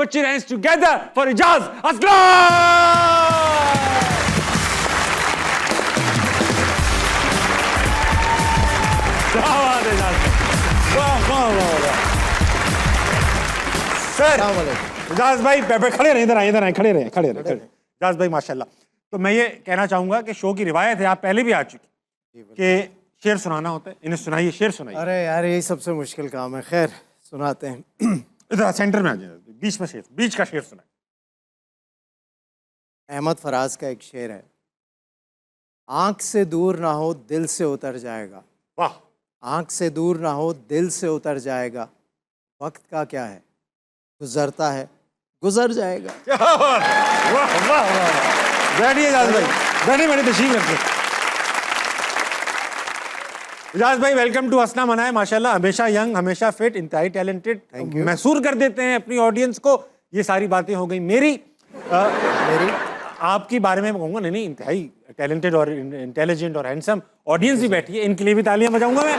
Put your hands together for Ijaz Aslam. क्या बात है इजाज भाई, वाह वाह वाह। सर इजाज भाई खड़े रहे, इधर आए खड़े रहे। इजाज भाई माशाल्लाह। तो मैं ये कहना चाहूंगा कि शो की रिवायत है, आप पहले भी आ चुकी कि शेर सुनाना होता है, इन्हें सुनाइए, शेर सुनाइए। अरे यार यही सबसे मुश्किल काम है, खैर सुनाते हैं। इधर सेंटर में आ जाए, बीच में शेर, बीच का शेर सुनाए। अहमद फराज का एक शेर है, आंख से दूर ना हो दिल से उतर जाएगा। वाह। आंख से दूर ना हो दिल से उतर जाएगा, वक्त का क्या है गुजरता है गुजर जाएगा। क्या बात है, वाह वाह वाह। बैठिए इजाज भाई, बैठिए तशरीफ रखिए। इजाज भाई वेलकम टू हंसना मना है। माशाल्लाह हमेशा यंग, हमेशा फिट, इंतहाई टैलेंटेड महसूस कर देते हैं अपनी ऑडियंस को। ये सारी बातें हो गई मेरी आपकी बारे में कहूँगा, नहीं इंतहाई टैलेंटेड और इंटेलिजेंट और हैंडसम ऑडियंस भी बैठी है, इनके लिए भी तालियां बजाऊंगा मैं।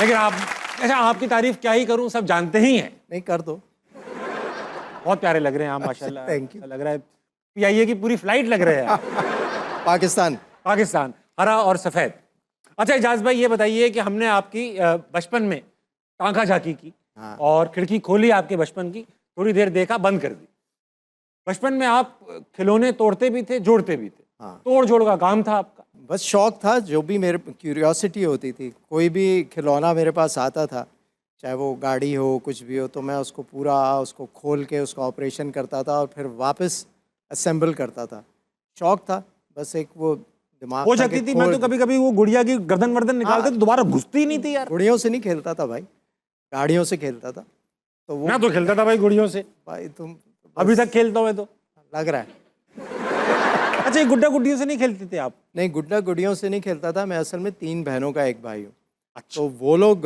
लेकिन आप अच्छा, आपकी तारीफ क्या ही करूं, सब जानते ही हैं। नहीं कर दो, बहुत प्यारे लग रहे हैं आप माशाल्लाह। Thank you. लग रहा है पीआईए की पूरी फ्लाइट लग रहे हैं। पाकिस्तान हरा और सफेद। अच्छा इजाज भाई ये बताइए कि हमने आपकी बचपन में टांका झांकी की और खिड़की खोली आपके बचपन की, थोड़ी देर देखा, बंद कर दी। बचपन में आप खिलौने तोड़ते भी थे, जोड़ते भी थे। तोड़ जोड़ का काम था आपका? बस शौक था, जो भी मेरे क्यूरियोसिटी होती थी, कोई भी खिलौना मेरे पास आता था, चाहे वो गाड़ी हो कुछ भी हो, तो मैं उसको खोल के उसका ऑपरेशन करता था और फिर वापस असेंबल करता था। शौक था बस, एक वो दिमाग हो जाती थी। मैं तो कभी कभी वो गुड़िया की गर्दन वर्दन निकालते तो दोबारा घुसती ही नहीं थी यार। गुड़ियों से नहीं खेलता था भाई, गाड़ियों से खेलता था। तो वो मैं तो खेलता था भाई गुड़ियों से भाई, तुम अभी तक खेलता हूँ तो लग रहा है। अच्छा ये गुड्डा गुड्डियों से नहीं खेलते थे आप? नहीं, गुड्डा गुड़ियों से नहीं खेलता था मैं। असल में 3 बहनों का एक भाई हूँ। अच्छा। तो वो लोग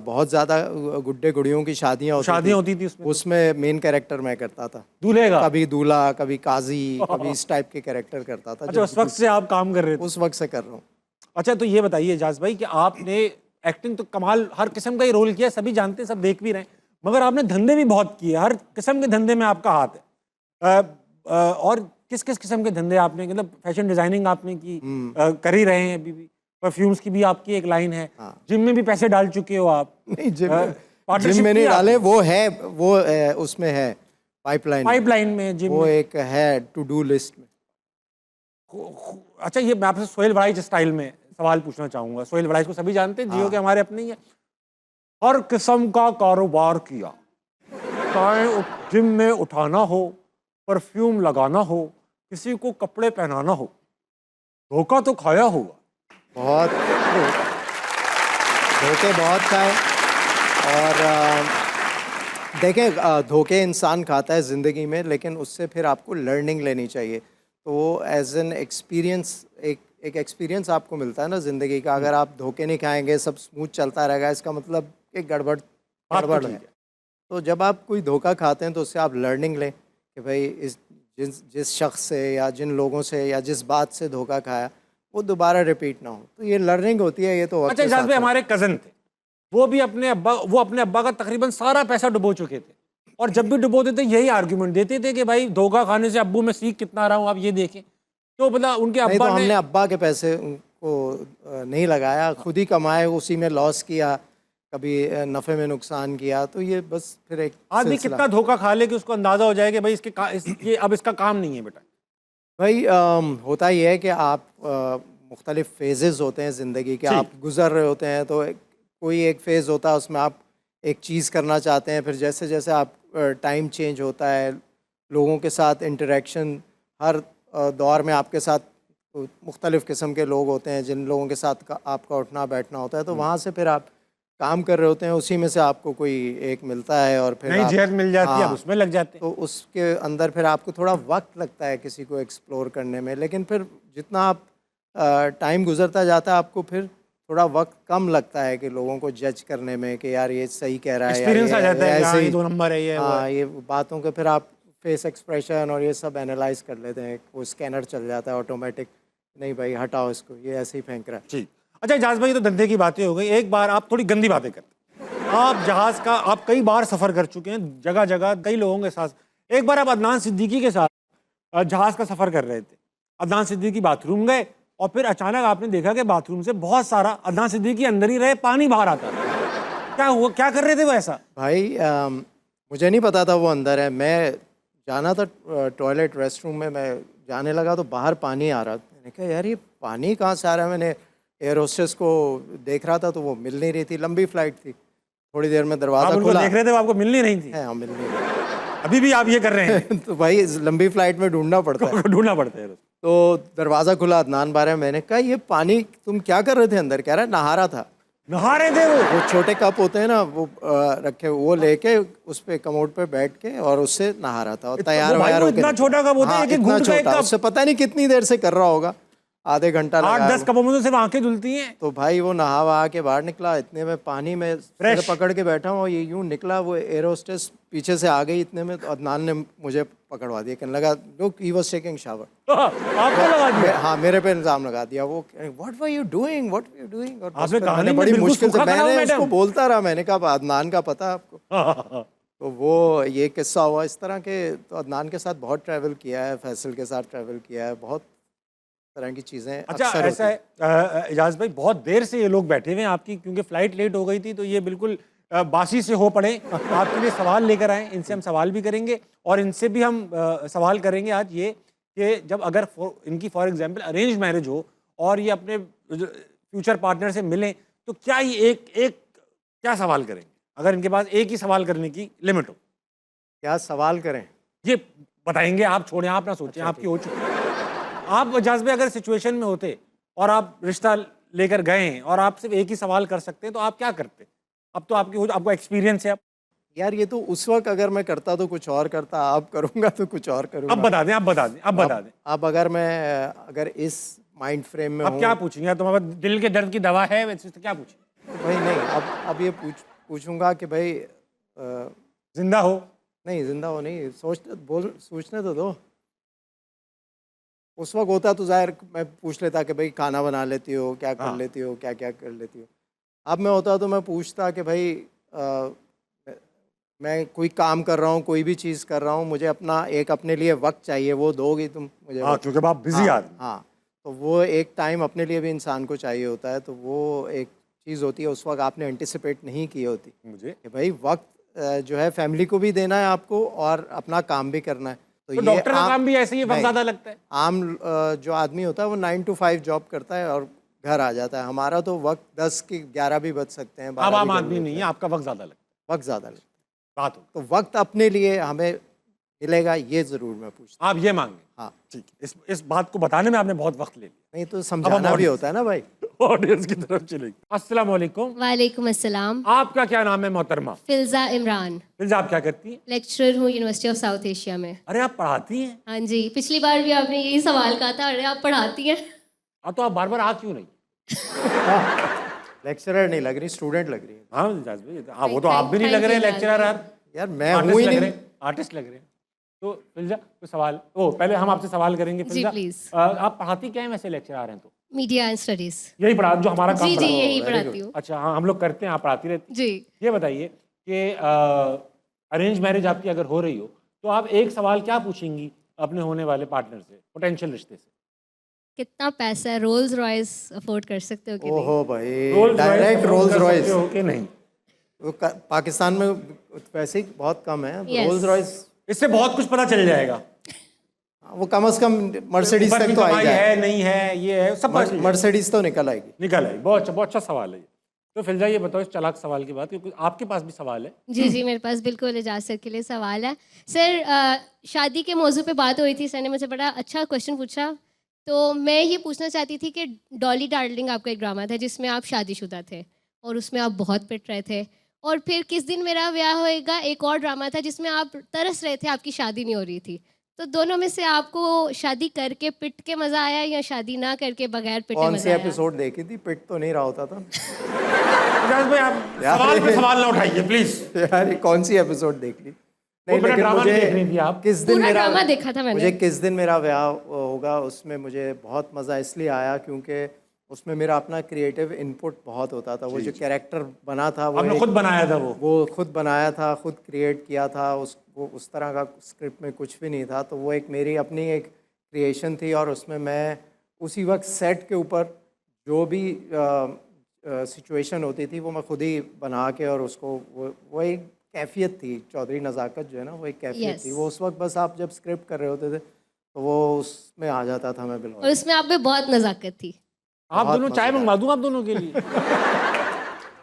बहुत ज़्यादा गुड्डे गुड़ियों की शादियाँ होती थी उसमें मेन कैरेक्टर मैं करता था, दूल्हे का। कभी दूल्हा, कभी काजी, कभी इस टाइप के कैरेक्टर करता था। अच्छा उस वक्त से आप काम कर रहे थे? उस वक्त से कर रहा हूँ। अच्छा तो ये बताइए एजाज भाई कि आपने एक्टिंग तो कमाल, हर किस्म का ही रोल किया, सभी जानते हैं, सब देख भी रहे हैं, मगर आपने धंधे भी बहुत किए, हर किस्म के धंधे में आपका हाथ है। और किस किस किस्म के धंधे आपने, मतलब फैशन डिजाइनिंग आपने की, कर ही रहे हैं अभी भी, परफ्यूम्स की भी आपकी एक लाइन है, जिम में भी पैसे डाल चुके हो आप। नहीं, जिम में नहीं डाले, वो उसमें है पाइपलाइन में जिम वो एक है टू डू लिस्ट में। अच्छा ये मैं आपसे सोहेल वड़ाइच स्टाइल में सवाल पूछना चाहूंगा। सोहेल वड़ाइच को सभी जानते हैं, जियो के हमारे अपने ही है। हर किस्म का कारोबार किया, चाहे जिम में उठाना हो, परफ्यूम लगाना हो, किसी को कपड़े पहनाना हो, धोखा तो खाया होगा। बहुत धोखे बहुत खाए। और देखें, धोखे इंसान खाता है ज़िंदगी में, लेकिन उससे फिर आपको लर्निंग लेनी चाहिए। तो एज एन एक्सपीरियंस, एक एक्सपीरियंस आपको मिलता है ना ज़िंदगी का। अगर आप धोखे नहीं खाएंगे, सब स्मूथ चलता रहेगा, इसका मतलब एक गड़बड़ है। तो जब आप कोई धोखा खाते हैं तो उससे आप लर्निंग लें कि भाई जिस शख्स से या जिन लोगों से या जिस बात से धोखा खाया वो दोबारा रिपीट ना हो। तो ये लर्निंग होती है। ये तो अच्छा इजाज भाई, हमारे कज़न थे, वो अपने अब्बा का तकरीबन सारा पैसा डुबो चुके थे, और जब भी डुबोते थे यही आर्गुमेंट देते थे कि भाई धोखा खाने से अब्बू मैं सीख कितना रहा हूँ, आप ये देखें। तो मतलब उनके अब्बा तो हमने अब्बा के पैसे को नहीं लगाया, खुद ही कमाए, उसी में लॉस किया, कभी नफ़े में नुकसान किया। तो ये बस फिर एक आदमी कितना धोखा खा ले कि उसको अंदाज़ा हो जाए कि भाई ये अब इसका काम नहीं है बेटा। भाई होता ये है कि आप मुख्तलिफ फेजेस होते हैं ज़िंदगी के, आप गुज़र रहे होते हैं। तो कोई एक फ़ेज़ होता है, उसमें आप एक चीज़ करना चाहते हैं, फिर जैसे जैसे आप टाइम चेंज होता है, लोगों के साथ इंटरेक्शन, हर दौर में आपके साथ मुख्तलिफ़ किस्म के लोग होते हैं जिन लोगों के साथ आपका उठना बैठना होता है। तो वहाँ से फिर आप काम कर रहे होते हैं, उसी में से आपको कोई एक मिलता है और फिर नई जहर मिल जाती है, आप उसमें लग जाते हैं। तो उसके अंदर फिर आपको थोड़ा वक्त लगता है किसी को एक्सप्लोर करने में, लेकिन फिर जितना आप टाइम गुजरता जाता है आपको फिर थोड़ा वक्त कम लगता है कि लोगों को जज करने में कि यार ये सही कह रहा है, एक्सपीरियंस आ जाता है, ऐसे ही 2 नंबर है ये। हाँ, ये बातों के फिर आप फेस एक्सप्रेशन और ये सब एनालाइज कर लेते हैं। वो स्कैनर चल जाता है ऑटोमेटिक, नहीं भाई हटाओ इसको, ये ऐसे ही फेंक रहा है। ठीक। अच्छा इजाज भाई, तो धंधे की बातें हो गई, एक बार आप थोड़ी गंदी बातें करते आप जहाज का आप कई बार सफर कर चुके हैं, जगह जगह कई लोगों के साथ। एक बार आप अदनान सिद्दीकी के साथ जहाज का सफर कर रहे थे। अदनान सिद्दीकी बाथरूम गए और फिर अचानक आपने देखा कि बाथरूम से बहुत सारा, अदनान सिद्दीकी अंदर ही रहे, पानी बाहर आता था। क्या हुआ, क्या कर रहे थे वो ऐसा? भाई मुझे नहीं पता था वो अंदर है। मैं जाना था टॉयलेट रेस्टरूम में, मैं जाने लगा तो बाहर पानी आ रहा था। मैंने कहा यार ये पानी कहाँ से आ रहा है। मैंने एयर होस्टेस को देख रहा था तो वो मिल नहीं रही थी, लंबी फ्लाइट थी। थोड़ी देर में आप दरवाज़ा उनको खुला। देख रहे थे, वो आपको मिलनी नहीं थी। है हाँ, मिल नहीं रही। अभी भी आप ये कर रहे हैं? तो भाई लंबी फ्लाइट में ढूंढना पड़ता है। ढूंढना पड़ता है। तो दरवाज़ा खुला, अदनान बाहर है। मैंने कहा ये पानी तुम क्या कर रहे थे अंदर? कह रहा है नहा रहा था। नहा रहे थे वो छोटे कप होते हैं ना, वो रखे, वो लेके उस पे कमोड पे बैठ के और उससे नहा रहा था। और तैयार वो भाई वैयार वो होके इतना छोटा कप होता है, हाँ, एक-एक इतना घूंट का एक छोटा। कप। उससे पता नहीं कितनी देर से कर रहा होगा, आधे घंटा लगा। 8-10 कपों में तो सिर्फ आंखें धुलती हैं। तो भाई वो नहा वहा के बाहर निकला, इतने में पानी में सिर पकड़ के बैठा हूँ और ये यूं निकला। वो एयर होस्टेस पीछे से आ गई, इतने में तो अदनान ने मुझे पकड़वा दिया। कहने लगा look he was taking shower. आपको लगा दिया? हाँ, मेरे पे इल्जाम लगा दिया। वो what were you doing, what were you doing. और आपने बस कहानी मैंने में बड़ी बिल्कुल मुश्किल से सूखा खड़ा हूं, मैंने उसको मैडम। बोलता रहा। मैंने कहा अदनान का पता है आपको? तो वो ये किस्सा हुआ इस तरह के। तो अदनान के साथ बहुत ट्रैवल किया है, फैसल के साथ ट्रैवल किया है, बहुत तरह की चीज़ें अच्छा अक्सर ऐसा होती है एजाज भाई, बहुत देर से ये लोग बैठे हुए हैं आपकी, क्योंकि फ्लाइट लेट हो गई थी, तो ये बिल्कुल बासी से हो पड़े। आपके लिए सवाल लेकर आए, इनसे हम सवाल भी करेंगे और इनसे भी हम सवाल करेंगे आज ये कि जब अगर इनकी फॉर एग्जांपल अरेंज मैरिज हो और ये अपने फ्यूचर पार्टनर से मिलें, तो क्या ये एक एक क्या सवाल करेंगे अगर इनके पास एक ही सवाल करने की लिमिट हो? क्या सवाल करें? ये बताएंगे आप, छोड़ें, आप ना सोचें, आपकी हो चुकी है। आप एजाज भाई अगर सिचुएशन में होते और आप रिश्ता लेकर गए हैं और आप सिर्फ एक ही सवाल कर सकते हैं, तो आप क्या करते? अब तो आपको एक्सपीरियंस है। यार ये तो उस वक्त अगर मैं करता तो कुछ और करता, आप करूँगा तो कुछ और करूँगा। अब बता दें, अब बता दें, अब बता दें। अब अगर इस माइंड फ्रेम में अब हूँ क्या पूछेंगे? तुम्हारे दिल के दर्द की दवा है वैसे, तो क्या पूछें? तो भाई नहीं, अब ये पूछूंगा कि भाई जिंदा हो? नहीं, जिंदा हो नहीं, सोचने तो दो। उस वक्त होता तो जाहिर मैं पूछ लेता कि भाई खाना बना लेती हो, क्या कर लेती हो, क्या क्या कर लेती हो। अब मैं होता तो मैं पूछता कि भाई मैं कोई काम कर रहा हूँ, कोई भी चीज़ कर रहा हूँ, मुझे अपने लिए वक्त चाहिए, वो दोगी तुम मुझे? हाँ, क्योंकि आप बिजी आदमी। हाँ, तो वो एक टाइम अपने लिए भी इंसान को चाहिए होता है। तो वो एक चीज़ होती है, उस वक्त आपने एंटिसिपेट नहीं की होती मुझे कि भाई वक्त जो है फैमिली को भी देना है आपको और अपना काम भी करना है। तो ये डॉक्टर का काम भी ऐसे ही वक्त नहीं, ज़्यादा लगता है। आम जो आदमी होता है वो 9 to 5 जॉब करता है और घर आ जाता है। हमारा तो वक्त 10 की 11 भी बज सकते हैं, 12 अब आम भी आदमी नहीं है, आपका वक्त ज़्यादा लगता है। वक्त ज़्यादा लगता है। बात हो, तो वक्त अपने लिए हमें मिलेगा, ये ज़रूर मैं पूछता आप ये मांगे। हाँ, ठीक है, इस बात को बताने में आपने बहुत वक्त ले लिया। नहीं तो समझाना भी होता है ना भाई। ऑडियंस की तरफ चलेगी। अस्सलाम वालेकुम। वालेकुम अस्सलाम। आपका क्या नाम है मोहतरमा? फिल्जा इमरान, फिल्जा, आप क्या करती हैं? लेक्चरर हूँ यूनिवर्सिटी ऑफ साउथ एशिया में। अरे आप पढ़ाती हैं? हाँ जी, पिछली बार भी आपने यही सवाल कहा था, अरे आप पढ़ाती हैं। तो आप बार बार आ क्यों नहीं? लेक्चरर नहीं लग रही, स्टूडेंट लग रही है। हाँ इजाज भाई, हाँ वो तो आप भी नहीं लग रहे लेक्चरर यार, यार मैं हूँ ही नहीं। आर्टिस्ट लग रहे हैं। तो फिल्जा कोई सवाल, ओ पहले हम आपसे सवाल करेंगे जी, फिल्जा। प्लीज। आप पढ़ाती क्या है वैसे, लेक्चर आ रहे हैं तो? Media and studies. यही पढ़ा जो हमारा काम जी जी, पढ़ा- यही पढ़ाती हूँ। अच्छा हाँ, हम लोग करते हैं, आप पढ़ाती रहती। जी, ये बताइए कि अरेंज मैरिज आपकी अगर हो रही हो तो आप एक सवाल क्या पूछेंगी अपने होने वाले पार्टनर से, पोटेंशियल रिश्ते से? कितना पैसा है, रोल्स रॉयस अफोर्ड कर सकते हो कि नहीं? ओहो भाई, रोल्स डायरेक्ट रोल्स रॉयस। हो कि नहीं? वो पाकिस्तान में वैसे ही बहुत कम है। Yes. रोल्स रॉयस इससे बहुत कुछ पता चल जाएगा। वो कम से कम मर्सिडीज ऊपर तक की तो आ ही कमाई जाए। है नहीं है, ये है सब पता चल जाएगा। मर्सिडीज तो निकल आएगी। निकल आई, बहुत अच्छा सवाल है ये। तो फिल्जा ये बताओ इस चालाक सवाल के बाद, क्योंकि आपके पास भी सवाल है। जी जी, मेरे पास बिल्कुल एजाज सर के लिए सवाल है। सर, शादी के मौजू पे बात हो रही थी, सर ने मुझे बड़ा अच्छा क्वेश्चन पूछा। तो मैं ये पूछना चाहती थी कि डॉली डार्लिंग आपका एक ड्रामा था जिसमें आप शादीशुदा थे और उसमें आप बहुत पिट रहे थे, और फिर किस दिन मेरा ब्याह होएगा एक और ड्रामा था जिसमें आप तरस रहे थे, आपकी शादी नहीं हो रही थी। तो दोनों में से आपको शादी करके पिट के मजा आया या शादी ना करके बगैर पिटे कौन मजा सी आया? एपिसोड देखी थी? पिट तो नहीं रहा होता था। इजाज भाई आप सवाल पे सवाल ना उठाइए प्लीज। यार ये कौन सी एपिसोड देख ली? नहीं, पूरा लेकिन ड्रामा मुझे नहीं देख रही थी आप? किस दिन पूरा मेरा ड्रामा देखा था मैंने। मुझे किस दिन मेरा ब्याह होगा उसमें मुझे बहुत मज़ा इसलिए आया क्योंकि उसमें मेरा अपना क्रिएटिव इनपुट बहुत होता था। वो जो कैरेक्टर बना था वो आपने खुद बनाया था वो खुद बनाया था, खुद क्रिएट किया था। उस तरह का स्क्रिप्ट में कुछ भी नहीं था, तो वो एक मेरी अपनी एक क्रिएशन थी और उसमें मैं उसी वक्त सेट के ऊपर जो भी सिचुएशन होती थी वो मैं खुद ही बना के और उसको वो एक कैफियत थी। चौधरी नज़ाकत जो है ना, वो एक कैफियत Yes. थी। वो उस वक्त बस आप जब स्क्रिप्ट कर रहे होते थे तो वो उसमें आ जाता था मैं और बिल्कुल। उसमें आप में बहुत नज़ाकत थी। आप बहुत दोनों चाय मज़ेदार। मंगवा दूं आप दोनों के लिए